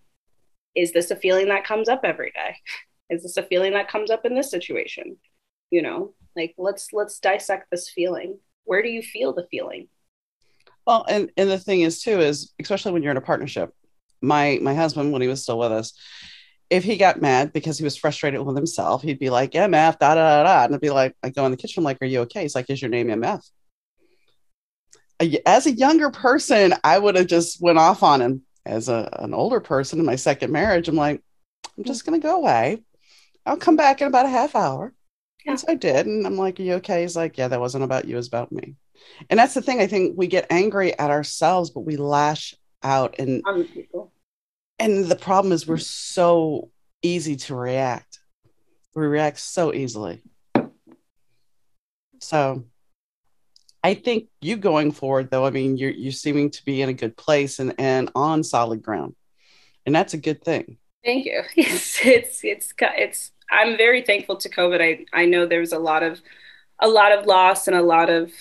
Is this a feeling that comes up every day? Is this a feeling that comes up in this situation? Like let's dissect this feeling. Where do you feel the feeling? Well, and the thing is too, is especially when you're in a partnership, my husband, when he was still with us, if he got mad because he was frustrated with himself, he'd be like, MF, da, da, da, da. And I'd be like, I go in the kitchen, I'm like, are you okay? He's like, is your name MF? As a younger person, I would have just went off on him. As an older person in my second marriage, I'm like, I'm just going to go away. I'll come back in about a half hour. Yeah. And so I did. And I'm like, are you okay? He's like, yeah, that wasn't about you. It was about me. And that's the thing. I think we get angry at ourselves, but we lash out and And the problem is we're so easy to react. We react so easily. So I think you going forward, though, I mean, you're seeming to be in a good place and on solid ground, and that's a good thing. Thank you. It's I'm very thankful to COVID. I know there was a lot of loss and a lot of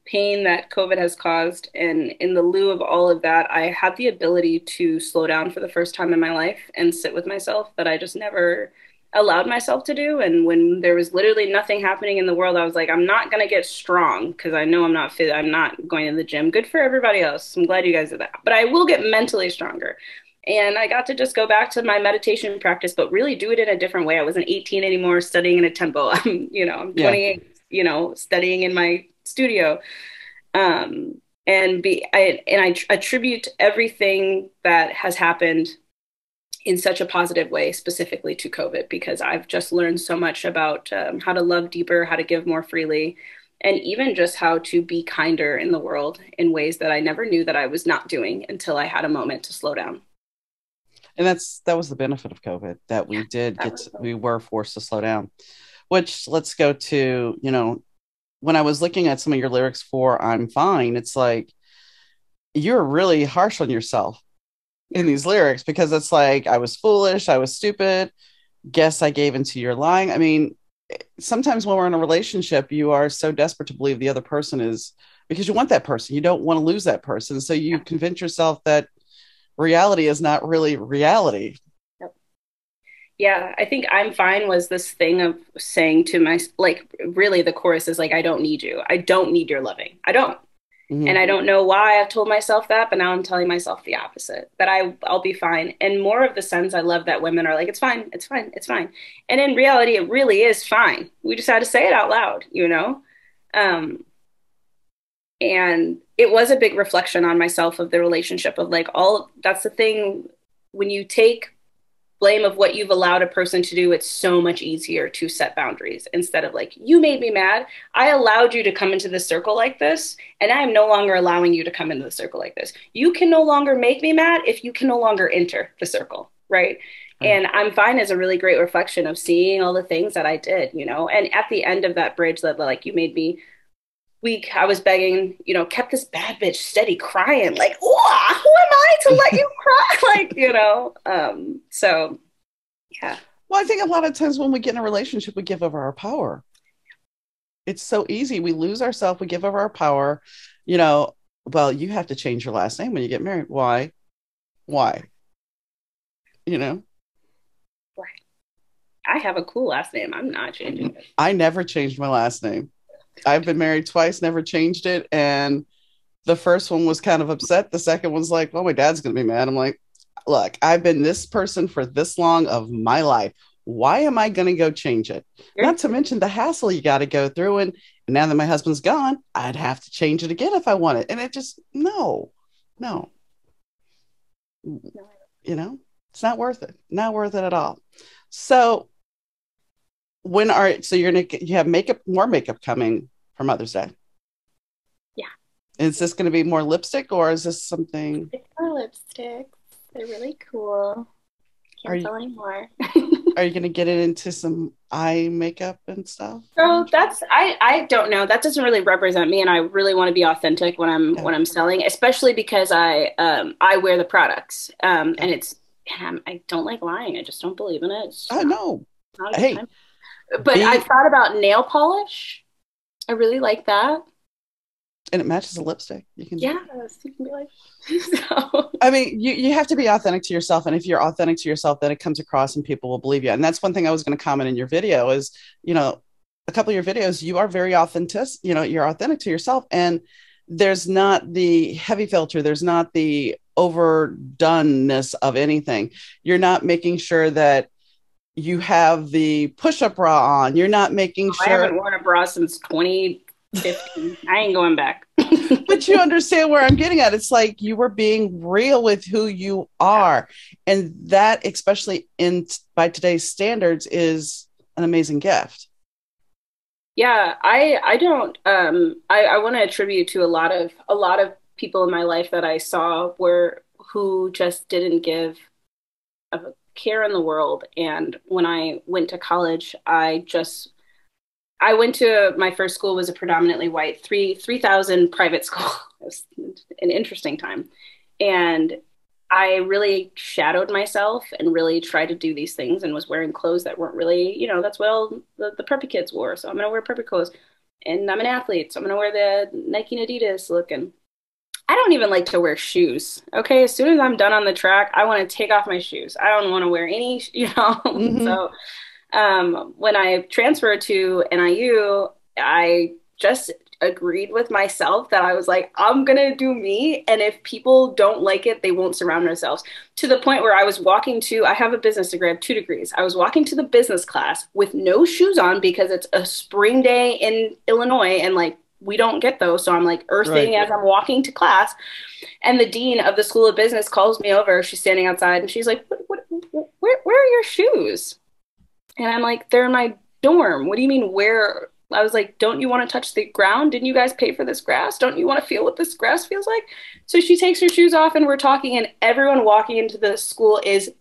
pain that COVID has caused. And in the lieu of all of that, I had the ability to slow down for the first time in my life and sit with myself that I just never allowed myself to do. And when there was literally nothing happening in the world, I was like, I'm not going to get strong because I know I'm not fit. I'm not going to the gym. Good for everybody else. I'm glad you guys did that. But I will get mentally stronger. And I got to just go back to my meditation practice, but really do it in a different way. I wasn't 18 anymore studying in a temple. I'm 28, studying in my studio. I attribute everything that has happened in such a positive way, specifically to COVID, because I've just learned so much about how to love deeper, how to give more freely, and even just how to be kinder in the world in ways that I never knew that I was not doing until I had a moment to slow down. And that was the benefit of COVID, that we were forced to slow down. Which, let's go to, when I was looking at some of your lyrics for I'm Fine, it's like you're really harsh on yourself in these lyrics, because it's like, I was foolish, I was stupid, guess I gave into your lying. I mean, sometimes when we're in a relationship, you are so desperate to believe the other person is, because you want that person, you don't want to lose that person. So you convince yourself that reality is not really reality. Yeah, I think I'm Fine was this thing of saying to my, like, really the chorus is like, I don't need you. I don't need your loving. I don't. Mm-hmm. And I don't know why I've told myself that, but now I'm telling myself the opposite, that I'll be fine. And more of the sense I love that women are like, it's fine, it's fine, it's fine. And in reality, it really is fine. We just had to say it out loud, And it was a big reflection on myself of the relationship of like that's the thing, when you take blame of what you've allowed a person to do, it's so much easier to set boundaries instead of like, you made me mad. I allowed you to come into the circle like this, and I am no longer allowing you to come into the circle like this. You can no longer make me mad if you can no longer enter the circle, right? And I'm Fine is a really great reflection of seeing all the things that I did, and at the end of that bridge that like, you made me weak, I was begging, kept this bad bitch steady crying, like, who am I to let you cry? So yeah. Well, I think a lot of times when we get in a relationship, we give over our power. It's so easy. We lose ourselves, we give over our power. Well, you have to change your last name when you get married. Why? Why? Right. I have a cool last name. I'm not changing it. I never changed my last name. I've been married twice, never changed it. And the first one was kind of upset. The second one's like, well, my dad's going to be mad. I'm like, look, I've been this person for this long of my life. Why am I going to go change it? Not to mention the hassle you got to go through. And now that my husband's gone, I'd have to change it again if I want it. And it just, no. It's not worth it. Not worth it at all. So you have more makeup coming for Mother's Day? Yeah. Is this going to be more lipstick, or is this something? It's more lipstick. They're really cool. Can't tell anymore. Are you going to get it into some eye makeup and stuff? So I don't know. That doesn't really represent me, and I really want to be authentic when I'm selling, especially because I wear the products, and I don't like lying. I just don't believe in it. I know. Hey. But I thought about nail polish. I really like that. And it matches the lipstick. You can be like, so. I mean, you have to be authentic to yourself. And if you're authentic to yourself, then it comes across and people will believe you. And that's one thing I was going to comment in your video is, a couple of your videos, you are very authentic. You're authentic to yourself. And there's not the heavy filter. There's not the overdoneness of anything. You're not making sure that you have the push-up bra on. You're not making sure. I haven't worn a bra since 2015. I ain't going back. But you understand where I'm getting at. It's like you were being real with who you are. And that, especially by today's standards, is an amazing gift. Yeah, I don't. I want to attribute to a lot of people in my life that I saw who just didn't give a care in the world. And when I went to college, I went to my first school was a predominantly white 3,000 private school. It was an interesting time. And I really shadowed myself and really tried to do these things and was wearing clothes that weren't really, that's what all the preppy kids wore. So I'm going to wear preppy clothes. And I'm an athlete, so I'm going to wear the Nike and Adidas look. And I don't even like to wear shoes. Okay. As soon as I'm done on the track, I want to take off my shoes. I don't want to wear any, Mm-hmm. So when I transferred to NIU, I just agreed with myself that I was like, I'm gonna do me. And if people don't like it, they won't surround themselves. To the point where I have a business degree, I have 2 degrees. I was walking to the business class with no shoes on because it's a spring day in Illinois and like we don't get those. So I'm like earthing as I'm walking to class. And the dean of the School of Business calls me over. She's standing outside and she's like, where are your shoes? And I'm like, they're in my dorm. What do you mean, where? I was like, don't you want to touch the ground? Didn't you guys pay for this grass? Don't you want to feel what this grass feels like? So she takes her shoes off and we're talking, and everyone walking into the school is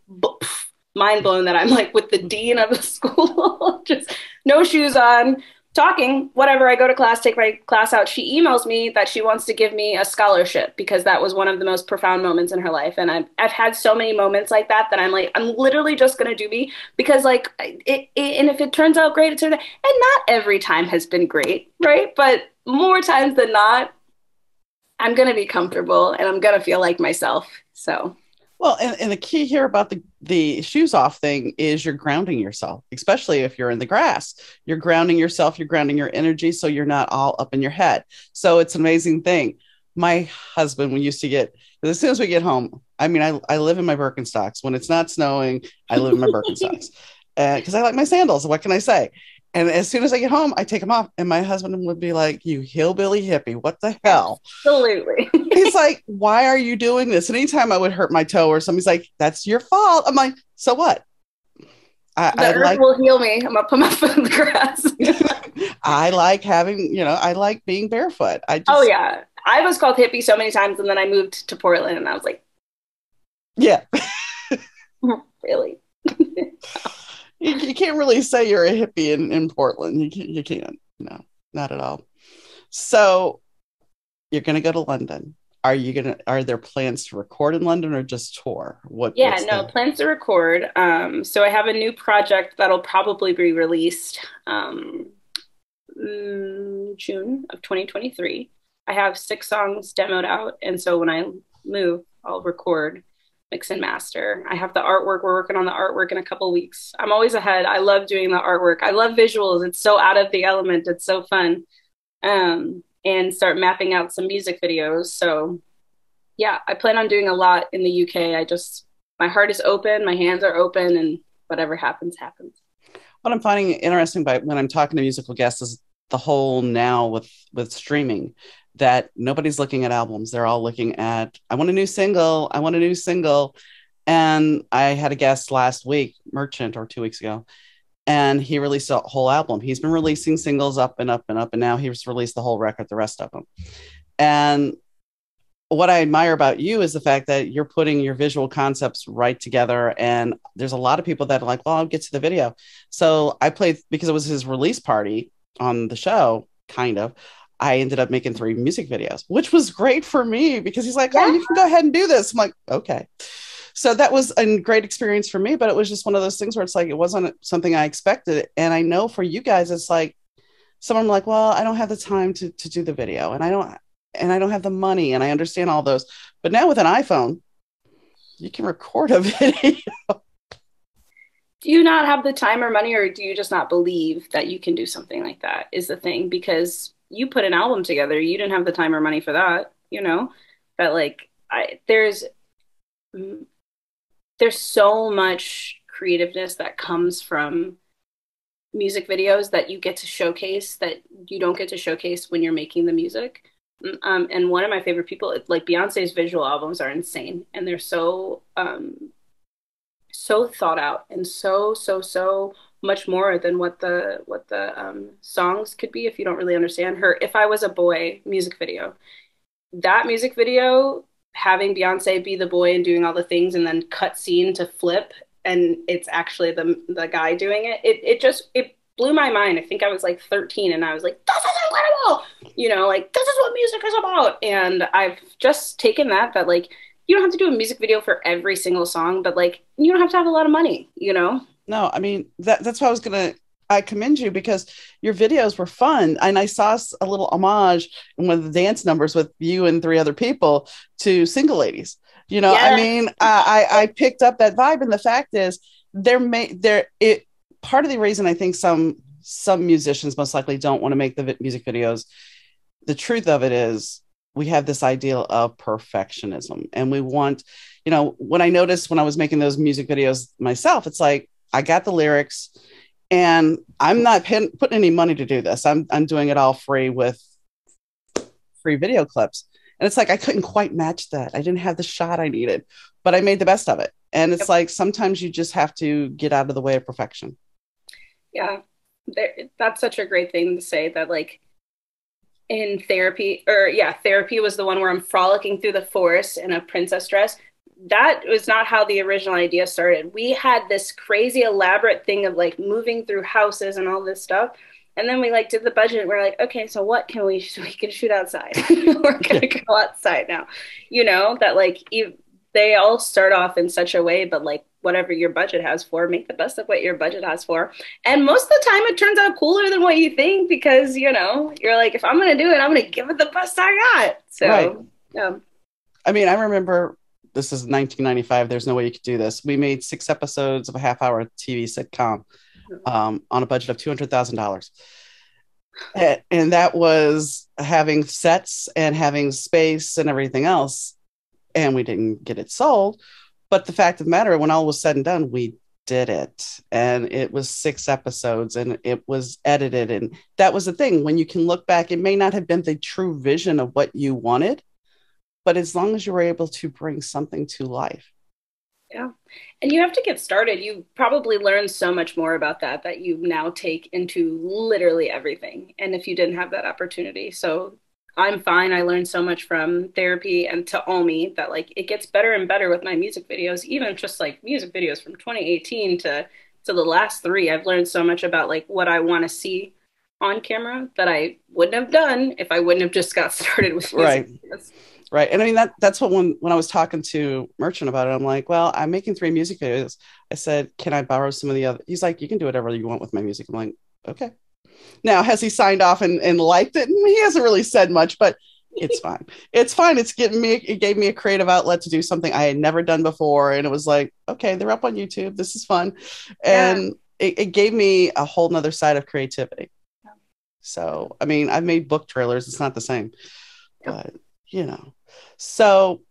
mind blown that I'm like with the dean of the school, just no shoes on, talking, whatever. I go to class, take my class out. She emails me that she wants to give me a scholarship because that was one of the most profound moments in her life. And I've had so many moments like that I'm like, I'm literally just going to do me because like and if it turns out great, it turns out, and not every time has been great, right? But more times than not, I'm going to be comfortable and I'm going to feel like myself. So. Well, and the key here about the shoes off thing is you're grounding yourself, especially if you're in the grass. You're grounding yourself, you're grounding your energy, so you're not all up in your head. So it's an amazing thing. My husband, we used to get, as soon as we get home, I mean, I live in my Birkenstocks. When it's not snowing, I live in my Birkenstocks because I like my sandals. What can I say? And as soon as I get home, I take them off. And my husband would be like, you hillbilly hippie, what the hell? Absolutely. He's like, why are you doing this? And anytime I would hurt my toe or somebody's like, that's your fault. I'm like, so what? The earth will heal me. I'm going to put my foot in the grass. I like having, I like being barefoot. Oh, yeah. I was called hippie so many times. And then I moved to Portland and I was like, yeah. Really? You can't really say you're a hippie in Portland. You can't. No, not at all. So you're going to go to London. Are there plans to record in London or just tour? Plans to record. So I have a new project that'll probably be released June of 2023. I have 6 songs demoed out. And so when I move, I'll record, mix and master. I have the artwork. We're working on the artwork in a couple of weeks. I'm always ahead. I love doing the artwork. I love visuals. It's so out of the element. It's so fun. And start mapping out some music videos. So yeah, I plan on doing a lot in the UK. My heart is open, my hands are open, and whatever happens, happens. What I'm finding interesting when I'm talking to musical guests is the whole now with streaming, that nobody's looking at albums. They're all looking at, I want a new single. And I had a guest last week, Merchant, or 2 weeks ago, and he released a whole album. He's been releasing singles up and up and up, and now he's released the whole record, the rest of them. And what I admire about you is the fact that you're putting your visual concepts right together. And there's a lot of people that are like, well, I'll get to the video. So I played, because it was his release party on the show, kind of, I ended up making 3 music videos, which was great for me because he's like, oh, you can go ahead and do this. I'm like, okay. So that was a great experience for me, but it was just one of those things where it's like, it wasn't something I expected. And I know for you guys, it's like, someone like, well, I don't have the time to do the video, and I don't have the money, and I understand all those. But now with an iPhone, you can record a video. Do you not have the time or money, or do you just not believe that you can do something like that is the thing? Because you put an album together, you didn't have the time or money for that, but like there's so much creativeness that comes from music videos that you get to showcase that you don't get to showcase when you're making the music. And one of my favorite people, like Beyonce's visual albums are insane, and they're so thought out and so much more than what the songs could be if you don't really understand her. If I Was a Boy music video, that music video having Beyonce be the boy and doing all the things and then cut scene to flip and it's actually the guy doing it. It blew my mind. I think I was like 13 and I was like, this is incredible. Like this is what music is about. And I've just taken that like you don't have to do a music video for every single song, but like you don't have to have a lot of money. No, I mean, that's why I commend you because your videos were fun. And I saw a little homage in one of the dance numbers with you and 3 other people to Single Ladies. Yes. I mean, I picked up that vibe. And the fact is part of the reason I think some musicians most likely don't want to make the music videos. The truth of it is we have this ideal of perfectionism and we want, when I noticed when I was making those music videos myself, it's like, I got the lyrics and I'm not putting any money to do this. I'm doing it all free with free video clips. And it's like, I couldn't quite match that. I didn't have the shot I needed, but I made the best of it. And it's like, sometimes you just have to get out of the way of perfection. Yeah. That's such a great thing to say that like in therapy therapy was the one where I'm frolicking through the forest in a princess dress. That was not how the original idea started. We had this crazy elaborate thing of like moving through houses and all this stuff. And then we like did the budget. We're like, okay, so what can we can shoot outside. We're going to go outside now, that like they all start off in such a way, but like whatever your budget has for, make the best of what your budget has for. And most of the time it turns out cooler than what you think because, you're like, if I'm going to do it, I'm going to give it the best I got. So, right. Yeah. I mean, I remember this is 1995. There's no way you could do this. We made 6 episodes of a half-hour TV sitcom on a budget of $200,000. And that was having sets and having space and everything else. And we didn't get it sold. But the fact of the matter, when all was said and done, we did it. And it was 6 episodes and it was edited. And that was the thing. When you can look back, it may not have been the true vision of what you wanted, but as long as you were able to bring something to life. Yeah. And you have to get started. You probably learned so much more about that you now take into literally everything. And if you didn't have that opportunity. So I'm fine. I learned so much from therapy and to Omi that like it gets better and better with my music videos, even just like music videos from 2018 to the last 3. I've learned so much about like what I want to see on camera that I wouldn't have done if I wouldn't have just got started with music videos. Right. And I mean, that's what when I was talking to Merchant about it, I'm like, well, I'm making 3 music videos. I said, can I borrow some of the other? He's like, you can do whatever you want with my music. I'm like, okay. Now, has he signed off and liked it? He hasn't really said much, but it's fine. It's fine. It gave me a creative outlet to do something I had never done before. And it was like, okay, they're up on YouTube. This is fun. And it gave me a whole nother side of creativity. Yeah. So, I mean, I've made book trailers. It's not the same, but so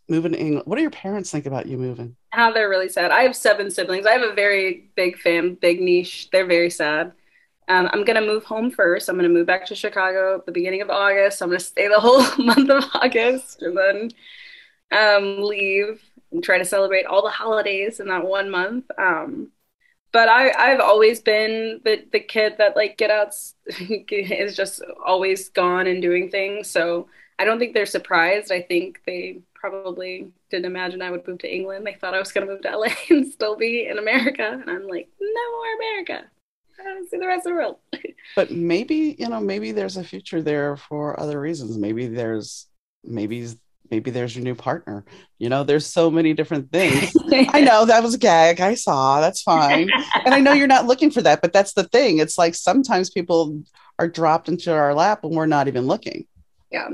moving to England. What do your parents think about you moving? They're really sad. I have 7 siblings. I have a very big big niche. They're very sad. I'm going to move home first. I'm going to move back to Chicago at the beginning of August. I'm going to stay the whole month of August and then leave and try to celebrate all the holidays in that 1 month. But I've always been the kid that like get out is just always gone and doing things. So I don't think they're surprised. I think they probably didn't imagine I would move to England. They thought I was going to move to LA and still be in America. And I'm like, no more America. I want to see the rest of the world. But maybe there's a future there for other reasons. Maybe there's your new partner. There's so many different things. I know that was a gag. I saw. That's fine. And I know you're not looking for that, but that's the thing. It's like sometimes people are dropped into our lap when we're not even looking. Yeah.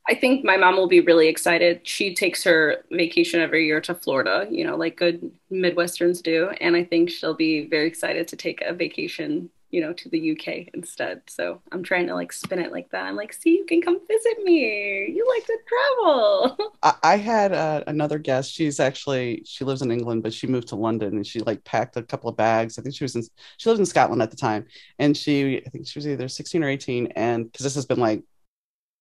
I think my mom will be really excited. She takes her vacation every year to Florida, like good Midwesterns do. And I think she'll be very excited to take a vacation, to the UK instead. So I'm trying to like spin it like that. I'm like, see, you can come visit me. You like to travel. I had another guest. She lives in England, but she moved to London and she like packed a couple of bags. I think she lived in Scotland at the time. And I think she was either 16 or 18. And because this has been like,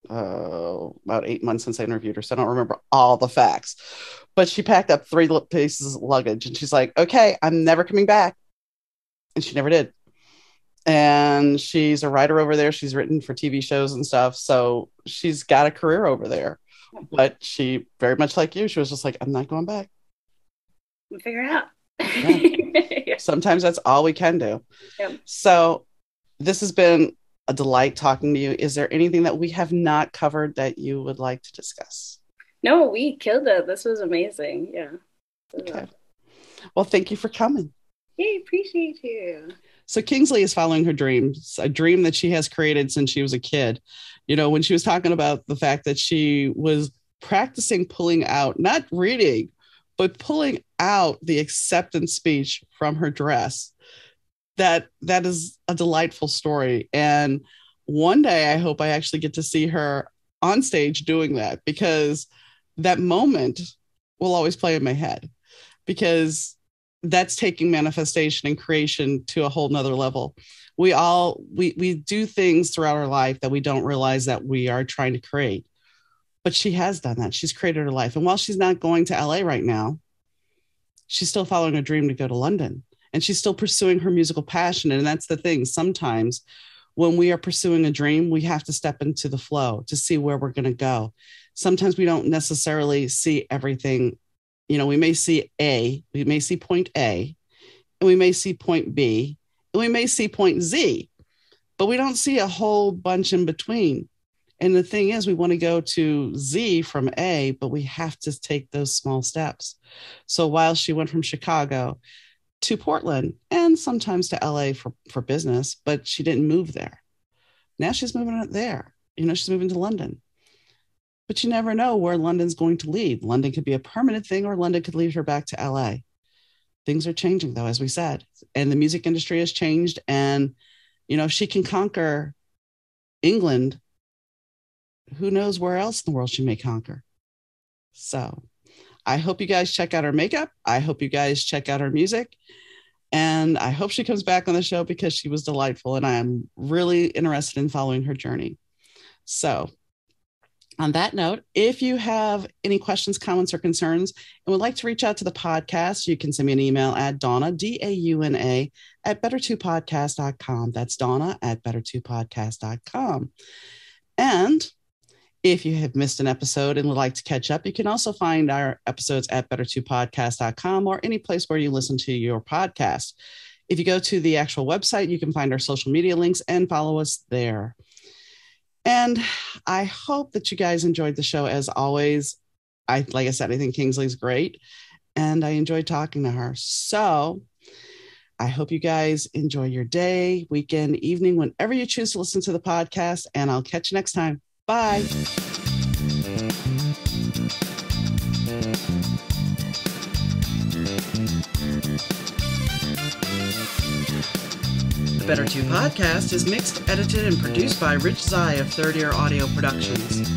about 8 months since I interviewed her, so I don't remember all the facts, but she packed up 3 pieces of luggage and she's like, okay, I'm never coming back. And she never did. And she's a writer over there. She's written for TV shows and stuff. So she's got a career over there, But she, very much like you, she was just like, I'm not going back. We'll figure it out. Yeah. Sometimes that's all we can do. Yep. So this has been a delight talking to you. Is there anything that we have not covered that you would like to discuss? No, we killed it. This was amazing. Yeah. Okay. Well, thank you for coming. Hey, appreciate you. So Kingsley is following her dreams, a dream that she has created since she was a kid. You know, when she was talking about the fact that she was practicing pulling out, not reading, but pulling out the acceptance speech from her dress. That is a delightful story. And one day I hope I actually get to see her on stage doing that, because that moment will always play in my head, because that's taking manifestation and creation to a whole nother level. We do things throughout our life that we don't realize that we are trying to create. But she has done that. She's created her life. And while she's not going to LA right now, she's still following a dream to go to London. And she's still pursuing her musical passion. And that's the thing. Sometimes when we are pursuing a dream, we have to step into the flow to see where we're going to go. Sometimes we don't necessarily see everything. You know, we may see point A, and we may see point B, and we may see point Z, but we don't see a whole bunch in between. And the thing is, we want to go to Z from A, but we have to take those small steps. So while she went from Chicago to Portland and sometimes to LA for business, but she didn't move there. Now she's moving out there. You know, she's moving to London. But you never know where London's going to lead. London could be a permanent thing, or London could lead her back to LA. Things are changing, though, as we said. And the music industry has changed. And, you know, if she can conquer England, who knows where else in the world she may conquer. So I hope you guys check out her makeup. I hope you guys check out her music. And I hope she comes back on the show, because she was delightful. And I am really interested in following her journey. So on that note, if you have any questions, comments, or concerns, and would like to reach out to the podcast, you can send me an email at Donna, DAUNA, at better2podcast.com. That's Donna at better2podcast.com. And if you have missed an episode and would like to catch up, you can also find our episodes at better2podcast.com or any place where you listen to your podcast. If you go to the actual website, you can find our social media links and follow us there. And I hope that you guys enjoyed the show as always. Like I said, I think Kingsley's great, and I enjoyed talking to her. So I hope you guys enjoy your day, weekend, evening, whenever you choose to listen to the podcast, and I'll catch you next time. Bye. The Better 2 podcast is mixed, edited, and produced by Rich Zai of Third Ear Audio Productions.